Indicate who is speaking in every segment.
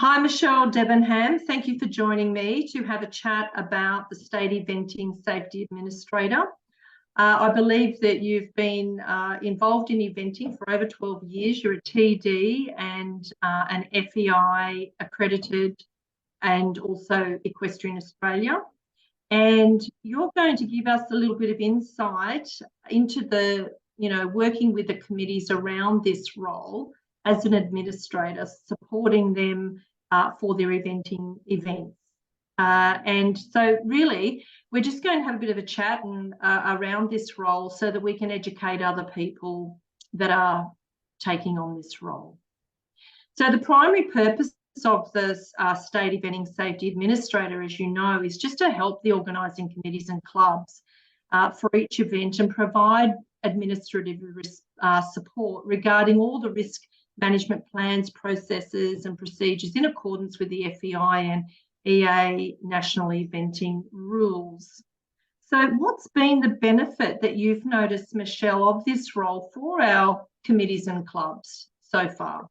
Speaker 1: Hi, Michelle Debenham. Thank you for joining me to have a chat about the State Eventing Safety Administrator. I believe that you've been involved in eventing for over 12 years. You're a TD and an FEI accredited and also Equestrian Australia. And you're going to give us a little bit of insight into working with the committees around this role as an administrator, supporting them for their eventing events. And so really, we're just going to have a bit of a chat around this role so that we can educate other people that are taking on this role. So the primary purpose of the State Eventing Safety Administrator, as you know, is just to help the organising committees and clubs for each event and provide administrative support regarding all the risk management plans, processes and procedures in accordance with the FEI and EA national eventing rules. So what's been the benefit that you've noticed, Michelle, of this role for our committees and clubs so far?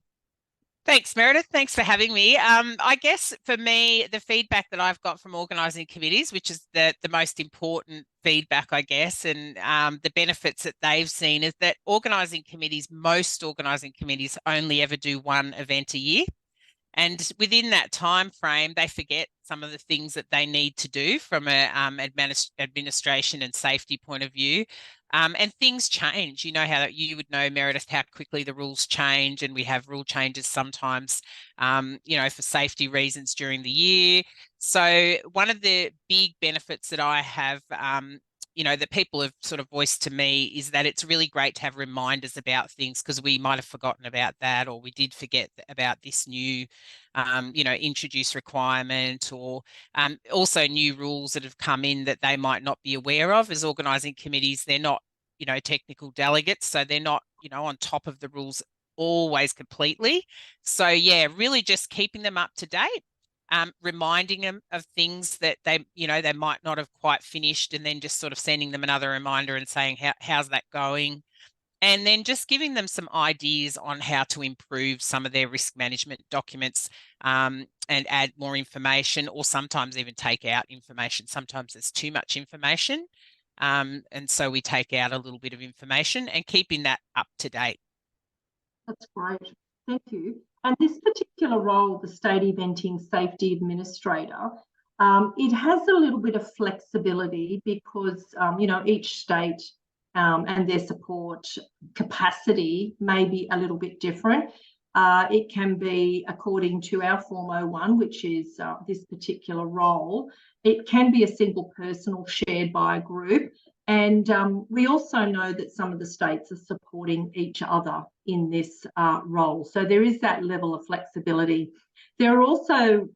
Speaker 2: Thanks, Meredith. Thanks for having me. I guess for me, the feedback that I've got from organising committees, which is the most important feedback, I guess, and the benefits that they've seen is that most organising committees only ever do one event a year. And within that time frame, they forget some of the things that they need to do from an administration and safety point of view. And things change. You know how you would know, Meredith, how quickly the rules change, and we have rule changes sometimes, for safety reasons during the year. So one of the big benefits that I have that people have sort of voiced to me is that it's really great to have reminders about things because we might have forgotten about that, or we did forget about this new, introduced requirement, or also new rules that have come in that they might not be aware of. As organising committees, they're not, technical delegates, so they're not, on top of the rules always completely. So yeah, really just keeping them up to date. Reminding them of things that they might not have quite finished, and then just sort of sending them another reminder and saying, how's that going? And then just giving them some ideas on how to improve some of their risk management documents, and add more information, or sometimes even take out information. Sometimes there's too much information. And so we take out a little bit of information and keeping that up to date.
Speaker 1: That's great. Thank you. And this particular role, the State Eventing Safety Administrator, it has a little bit of flexibility because, each state and their support capacity may be a little bit different. It can be, according to our Form 01, which is this particular role, it can be a single person or shared by a group. And we also know that some of the states are supporting each other in this role. So there is that level of flexibility. There are also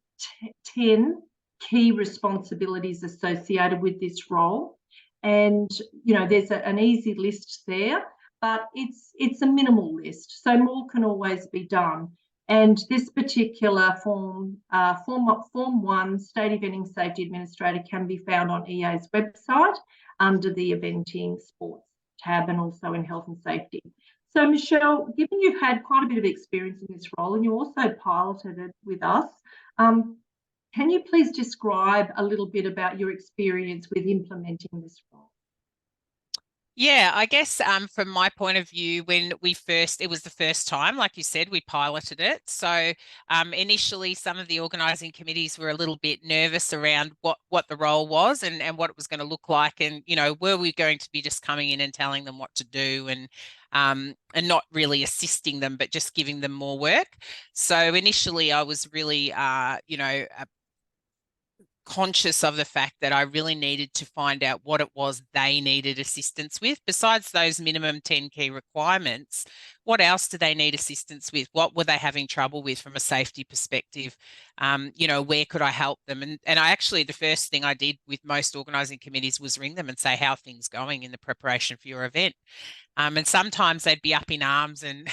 Speaker 1: 10 key responsibilities associated with this role. And, there's an easy list there, but it's a minimal list. So more can always be done. And this particular Form 1 State Eventing Safety Administrator can be found on EA's website under the Eventing Sports tab, and also in Health and Safety. So Michelle, given you've had quite a bit of experience in this role and you also piloted it with us, can you please describe a little bit about your experience with implementing this role?
Speaker 2: Yeah, I guess from my point of view, it was the first time, like you said, we piloted it. So initially, some of the organising committees were a little bit nervous around what the role was and what it was going to look like. And, were we going to be just coming in and telling them what to do and not really assisting them, but just giving them more work. So initially, I was really, conscious of the fact that I really needed to find out what it was they needed assistance with. Besides those minimum 10 key requirements, what else do they need assistance with? What were they having trouble with from a safety perspective? Where could I help them? And I actually, the first thing I did with most organising committees was ring them and say, how are things going in the preparation for your event? And sometimes they'd be up in arms and,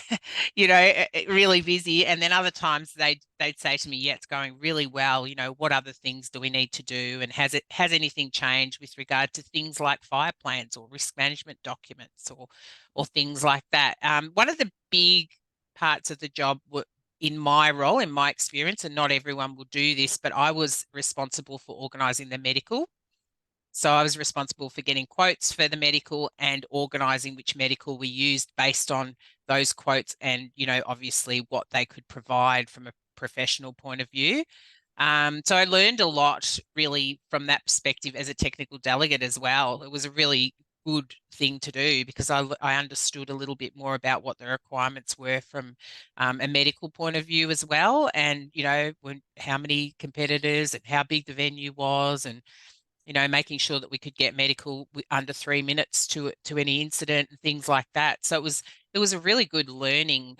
Speaker 2: really busy. And then other times they'd say to me, yeah, it's going really well. What other things do we need to do? And has anything changed with regard to things like fire plans or risk management documents or things like that? One of the big parts of the job in my role, in my experience, and not everyone will do this, but I was responsible for organising the medical. So I was responsible for getting quotes for the medical and organising which medical we used based on those quotes and, obviously what they could provide from a professional point of view. So I learned a lot really from that perspective as a technical delegate as well. It was a really good thing to do because I understood a little bit more about what the requirements were from a medical point of view as well. And, how many competitors and how big the venue was and, making sure that we could get medical under 3 minutes to any incident and things like that. So it was a really good learning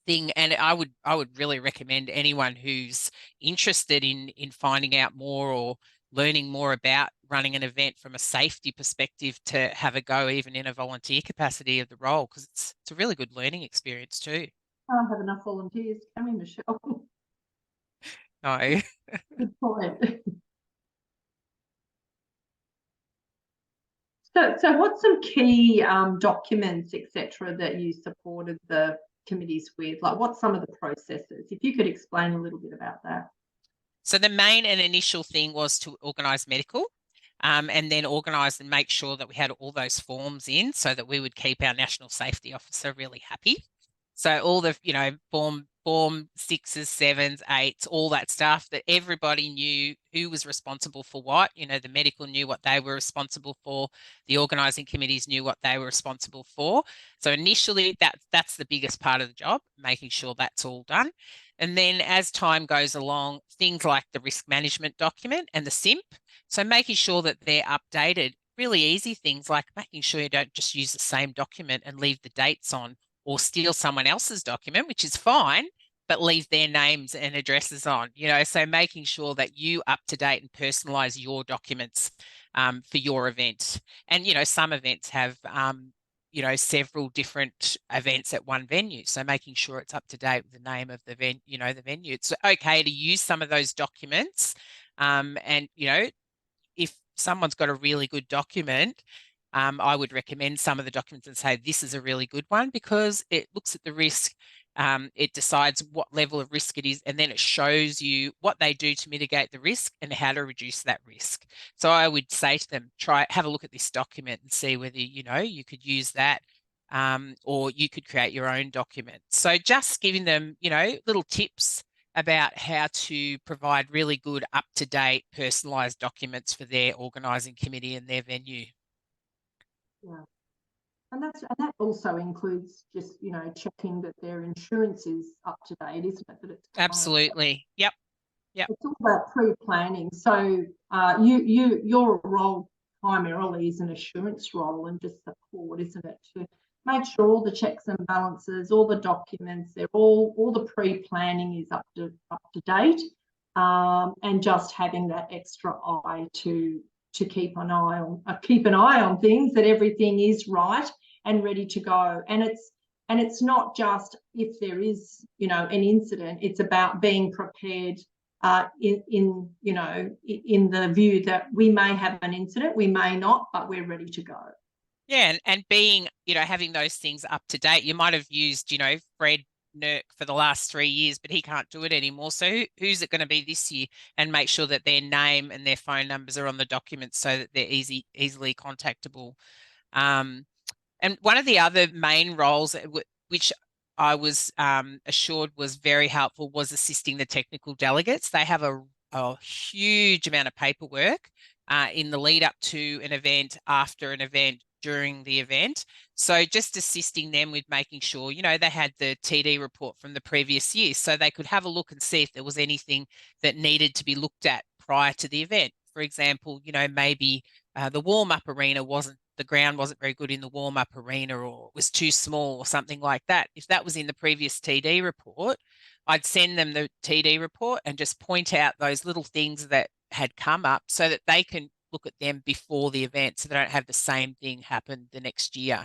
Speaker 2: thing, and I would really recommend anyone who's interested in finding out more or learning more about running an event from a safety perspective to have a go even in a volunteer capacity of the role, because it's a really good learning experience too.
Speaker 1: Can't have enough volunteers, can we, Michelle?
Speaker 2: No.
Speaker 1: Good point. So what's some key documents, etc., that you supported the committees with? Like, what's some of the processes? If you could explain a little bit about that.
Speaker 2: So the main and initial thing was to organise medical, and then organise and make sure that we had all those forms in so that we would keep our National Safety Officer really happy. So all the, form 6s, 7s, 8s, all that stuff, that everybody knew who was responsible for what. The medical knew what they were responsible for. The organising committees knew what they were responsible for. So initially, that's the biggest part of the job, making sure that's all done. And then as time goes along, things like the risk management document and the SIMP. So making sure that they're updated, really easy things like making sure you don't just use the same document and leave the dates on, or steal someone else's document, which is fine, but leave their names and addresses on, so making sure that you up to date and personalize your documents for your event. And, some events have, several different events at one venue. So making sure it's up to date with the name of the the venue. It's okay to use some of those documents. And, if someone's got a really good document, I would recommend some of the documents and say, this is a really good one because it looks at the risk. It decides what level of risk it is, and then it shows you what they do to mitigate the risk and how to reduce that risk. So I would say to them, have a look at this document and see whether, you could use that, or you could create your own document. So just giving them, little tips about how to provide really good, up-to-date, personalised documents for their organising committee and their venue.
Speaker 1: Yeah. And that also includes just, checking that their insurance is up to date, isn't it? That it's
Speaker 2: absolutely. Yep.
Speaker 1: It's all about pre-planning. So your role primarily is an assurance role and just support, isn't it? To make sure all the checks and balances, all the documents, all the pre-planning is up to date, and just having that extra eye to keep an eye on things, that everything is right and ready to go. And it's not just if there is, an incident. It's about being prepared in the view that we may have an incident, we may not, but we're ready to go.
Speaker 2: Yeah, and being, having those things up to date. You might have used, Fred Nurk for the last 3 years, but he can't do it anymore. So who's it going to be this year? And make sure that their name and their phone numbers are on the documents so that they're easily contactable. And one of the other main roles, which I was assured was very helpful, was assisting the technical delegates. They have a huge amount of paperwork in the lead up to an event, after an event, during the event. So just assisting them with making sure, they had the TD report from the previous year, so they could have a look and see if there was anything that needed to be looked at prior to the event. For example, maybe the warm-up arena the ground wasn't very good in the warm-up arena, or it was too small or something like that. If that was in the previous TD report, I'd send them the TD report and just point out those little things that had come up so that they can look at them before the event, so they don't have the same thing happen the next year.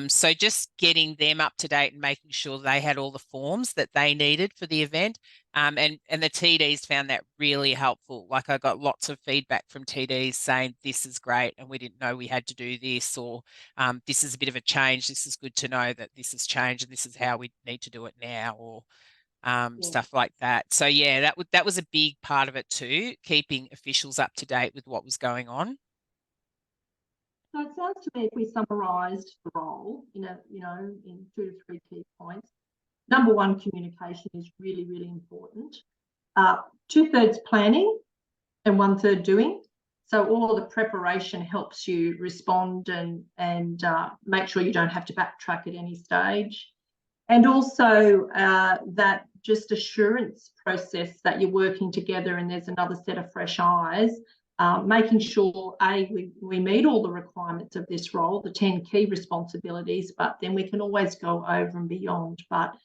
Speaker 2: So just getting them up to date and making sure they had all the forms that they needed for the event. And the TDs found that really helpful. Like I got lots of feedback from TDs saying, this is great and we didn't know we had to do this, or this is a bit of a change. This is good to know that this has changed and this is how we need to do it now, or stuff like that. So yeah, that was a big part of it too, keeping officials up to date with what was going on.
Speaker 1: So it sounds to me, if we summarised the role in in 2 to 3 key points, number one, communication is really, really important. 2/3 planning and 1/3 doing. So all of the preparation helps you respond and make sure you don't have to backtrack at any stage. And also that just assurance process that you're working together and there's another set of fresh eyes, making sure, we meet all the requirements of this role, the 10 key responsibilities, but then we can always go over and beyond. But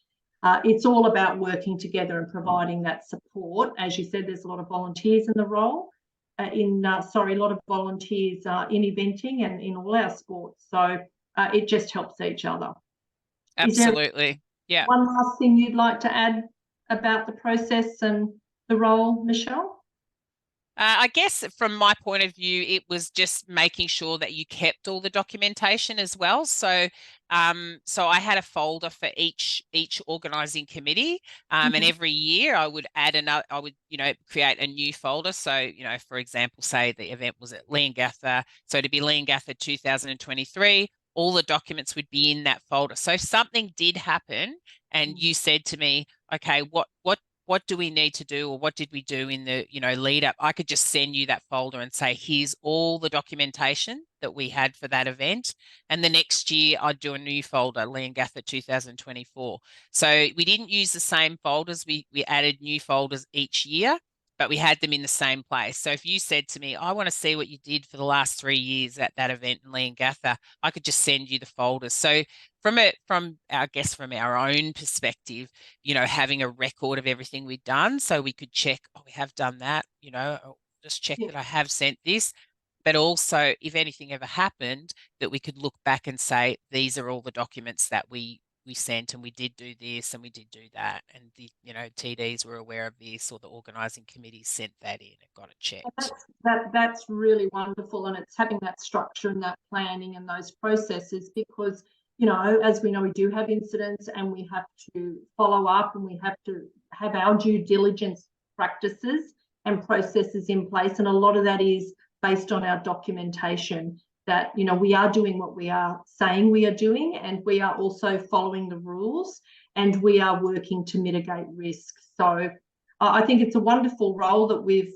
Speaker 1: it's all about working together and providing that support. As you said, there's a lot of volunteers in the role, a lot of volunteers in eventing and in all our sports. So it just helps each other.
Speaker 2: Absolutely. Yeah.
Speaker 1: One last thing you'd like to add about the process and the role, Michelle?
Speaker 2: I guess from my point of view, it was just making sure that you kept all the documentation as well. So, so I had a folder for each organising committee, and every year I would add another. I would, create a new folder. So, for example, say the event was at Leongatha, so to be Leongatha 2023. All the documents would be in that folder. So if something did happen, and you said to me, "Okay, what do we need to do, or what did we do in the lead up?" I could just send you that folder and say, here's all the documentation that we had for that event. And the next year I'd do a new folder, Leongatha 2024. So we didn't use the same folders. We added new folders each year, but we had them in the same place. So if you said to me, I want to see what you did for the last 3 years at that event in Leongatha, I could just send you the folders. So from our own perspective, having a record of everything we'd done, so we could check, we have done that, just check that I have sent this. But also, if anything ever happened, that we could look back and say, these are all the documents that we sent, and we did do this and we did do that, and the TDs were aware of this, or the organising committee sent that in and got it checked.
Speaker 1: That's really wonderful, and it's having that structure and that planning and those processes, because as we know, we do have incidents and we have to follow up, and we have to have our due diligence practices and processes in place, and a lot of that is based on our documentation, that we are doing what we are saying we are doing, and we are also following the rules, and we are working to mitigate risk. So I think it's a wonderful role that we've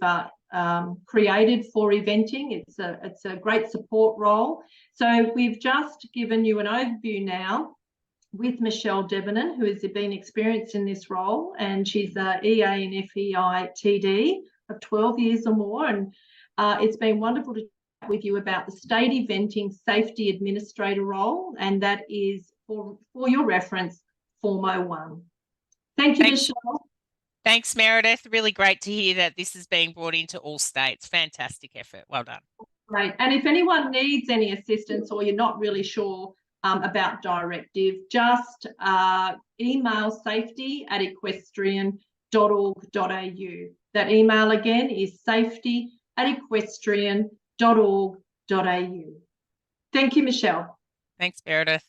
Speaker 1: created for eventing. It's a great support role. So we've just given you an overview now with Michelle Debenham, who has been experienced in this role, and she's a EA and FEI TD of 12 years or more, and it's been wonderful to chat with you about the State Eventing Safety Administrator role, and that is, for your reference, Form 01. Thank you, Michelle.
Speaker 2: Thanks, Meredith. Really great to hear that this is being brought into all states. Fantastic effort. Well done.
Speaker 1: Great. And if anyone needs any assistance, or you're not really sure about directive, just email safety@equestrian.org.au. That email again is safety@equestrian.org.au. Thank you, Michelle.
Speaker 2: Thanks, Meredith.